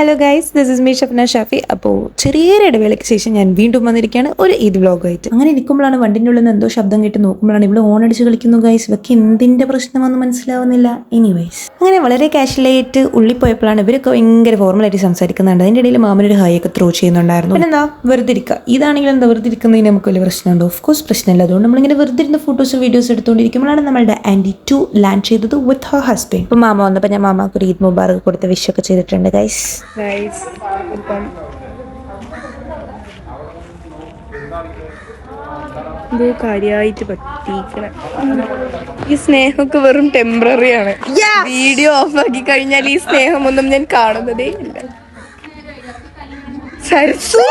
Hello guys, this is me Shafna Shafi. അപ്പോൾ ചെറിയൊരു ഇടവേളയ്ക്ക് ശേഷം ഞാൻ വീണ്ടും വന്നിരിക്കുകയാണ് ഒരു ഈദ് വ്ളോഗായിട്ട്. അങ്ങനെ ഇരിക്കുമ്പോഴാണ് വണ്ടിൻ്റെ ഉള്ളിൽ നിന്ന് എന്തോ ശബ്ദം കേട്ട് നോക്കുമ്പോഴാണ് ഇവിടെ ഓൺ അടിച്ച് കളിക്കുന്നു ഗൈസ്. ഇവർക്ക് എന്തിൻ്റെ പ്രശ്നമെന്ന് മനസ്സിലാവുന്നില്ല. എനിവേസ് അങ്ങനെ വളരെ കാഷ്വലായിട്ട് ഉള്ളിൽ പോയപ്പോഴാണ് ഇവരൊക്കെ ഭയങ്കര ഫോർമലായിട്ട് സംസാരിക്കുന്നുണ്ട്. അതിൻ്റെ ഇടയിൽ മാമനൊരു ഹായ് ഒക്കെ ത്രോ ചെയ്യുന്നുണ്ടായിരുന്നു. പിന്നെ എന്താ വെറുതെ ഇരിക്കുക, ഇതാണെങ്കിൽ എന്താ വെറുതെ ഇരിക്കുന്നതിന് നമുക്ക് വലിയ പ്രശ്നമുണ്ടോ? ഓഫ് കോഴ്സ് പ്രശ്നമില്ല. അതുകൊണ്ട് നമ്മളിങ്ങനെ വെറുതെ ഇരുന്ന ഫോട്ടോസ് വീഡിയോസ് എടുത്തുകൊണ്ടിരിക്കുമ്പോഴാണ് നമ്മളുടെ ആൻറ്റി ടു ലാൻഡ് ചെയ്തത് വിത്ത് ഹർ ഹസ്ബൻഡ്. ഇപ്പോൾ മാമ വന്നപ്പോൾ ഞാൻ മാമാക്ക് ഒരു ഈദ് മുബാറക് കൊടുത്ത് വിഷൊക്കെ ചെയ്തിട്ടുണ്ട് ഗൈസ്. ഇപ്പം എന്തോ കാര്യമായിട്ട് പറ്റിക്കണം. ഈ സ്നേഹമൊക്കെ വെറും ടെമ്പററി ആണ്. വീഡിയോ ഓഫ് ആക്കി കഴിഞ്ഞാൽ ഈ സ്നേഹമൊന്നും ഞാൻ കാണുന്നതേ ഇല്ല. സരസു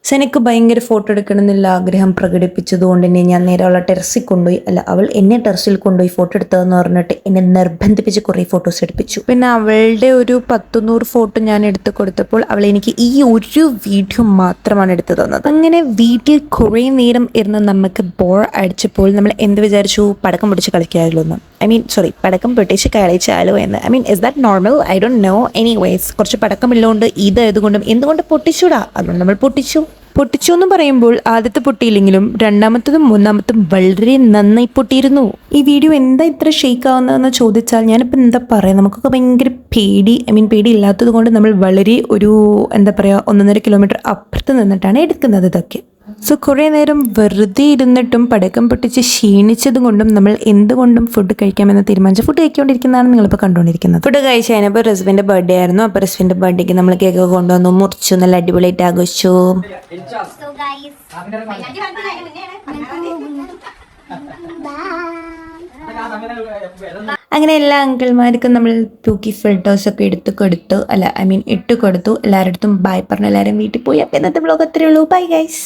സെനക്ക് ഭയങ്കര ഫോട്ടോ എടുക്കണമെന്നുള്ള ആഗ്രഹം പ്രകടിപ്പിച്ചതുകൊണ്ട് തന്നെ ഞാൻ നേരെ അവളെ ടെറസിൽ കൊണ്ടുപോയി, അവൾ എന്നെ ടെറസിൽ കൊണ്ടുപോയി ഫോട്ടോ എടുത്തതെന്ന് പറഞ്ഞിട്ട് എന്നെ നിർബന്ധിപ്പിച്ച് കുറേ ഫോട്ടോസ് എടുപ്പിച്ചു. പിന്നെ അവളുടെ ഒരു 100 ഫോട്ടോ ഞാൻ എടുത്തു കൊടുത്തപ്പോൾ അവൾ എനിക്ക് ഈ ഒരു വീഡിയോ മാത്രമാണ് എടുത്തു തന്നത്. അങ്ങനെ വീട്ടിൽ കുറേ നേരം ഇരുന്ന് നമുക്ക് ബോർ അടിച്ചപ്പോൾ നമ്മൾ എന്ത് വിചാരിച്ചു, പടക്കം പൊട്ടിച്ച് കളിക്കാമല്ലോ എന്ന്. പടക്കം പൊട്ടിച്ച് കളിച്ചാലോ എന്ന്. Is that normal? I don't know. Anyways കുറച്ച് പടക്കമില്ലോണ്ട് ഇതായതുകൊണ്ടും എന്തുകൊണ്ട് പൊട്ടിച്ചൂടാ, അതുകൊണ്ട് നമ്മൾ പൊട്ടിച്ചു എന്ന് പറയുമ്പോൾ ആദ്യത്തെ പൊട്ടിയില്ലെങ്കിലും രണ്ടാമത്തതും മൂന്നാമത്തും വളരെ നന്നായി പൊട്ടിയിരുന്നു. ഈ വീഡിയോ എന്താ ഇത്ര ഷെയ്ക്ക് ആവുന്നതെന്ന് ചോദിച്ചാൽ ഞാനിപ്പോൾ എന്താ പറയുക, നമുക്കൊക്കെ ഭയങ്കര പേടി ഇല്ലാത്തത് കൊണ്ട് നമ്മൾ വളരെ ഒരു 1.5 കിലോമീറ്റർ അപ്പുറത്ത് നിന്നിട്ടാണ് എടുക്കുന്നത് ഇതൊക്കെ. സോ കുറേ നേരം വെറുതെ ഇരുന്നിട്ടും പടക്കം പൊട്ടിച്ച് ക്ഷീണിച്ചത് കൊണ്ടും നമ്മൾ എന്തുകൊണ്ടും ഫുഡ് കഴിക്കാമെന്ന് തീരുമാനിച്ച് ഫുഡ് കഴിച്ചുകൊണ്ടിരിക്കുന്നതാണ് നിങ്ങളിപ്പോൾ കണ്ടുകൊണ്ടിരിക്കുന്നത്. ഫുഡ് കഴിച്ച് കഴിഞ്ഞപ്പോൾ റസ്ബിൻ്റെ ബർത്ത്ഡേ ആയിരുന്നു. അപ്പോൾ റസ്ബിൻ്റെ ബർത്ത്ഡേക്ക് നമ്മൾ കേക്ക് കൊണ്ടുവന്നു, മുറിച്ചു, നല്ല അടിപൊളിയായിട്ട് ആഘോഷിച്ചു. അങ്ങനെ എല്ലാ അങ്കിൾമാർക്കും നമ്മൾ തൂക്കി ഫിൽറ്റേഴ്സ് ഒക്കെ ഇട്ട് കൊടുത്തു. എല്ലാവരുടെ അടുത്തും ബൈ പറഞ്ഞു എല്ലാവരും വീട്ടിൽ പോയി. അപ്പോൾ ഇന്നത്തെ വ്ളോഗ് അത്രയേ ഉള്ളൂ. Bye guys.